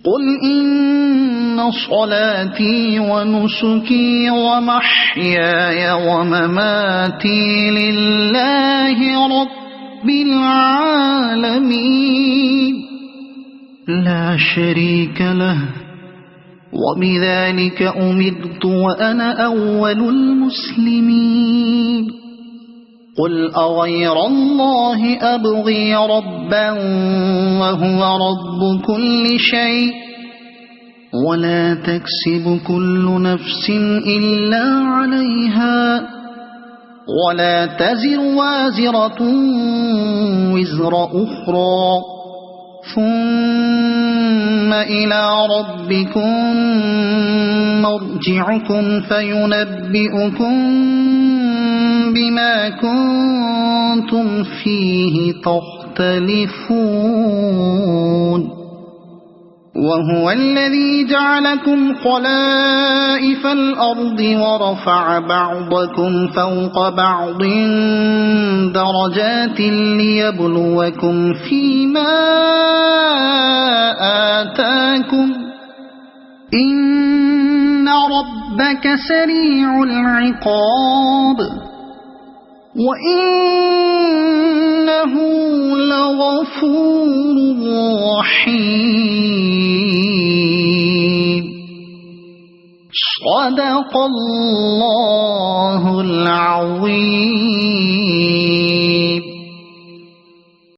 قل إن صلاتي ونسكي ومحياي ومماتي لله رب العالمين لا شريك له وبذلك أمرت وأنا أول المسلمين قل أغير الله أبغي ربا وهو رب كل شيء ولا تكسب كل نفس إلا عليها ولا تزر وازرة وزر أخرى ثم إلى ربكم مرجعكم فينبئكم بما كنتم فيه تختلفون وهو الذي جعلكم خلائف الأرض ورفع بعضكم فوق بعض درجات ليبلوكم فيما آتاكم إن ربك سريع العقاب وإنه لغفور رحيم صدق الله العظيم.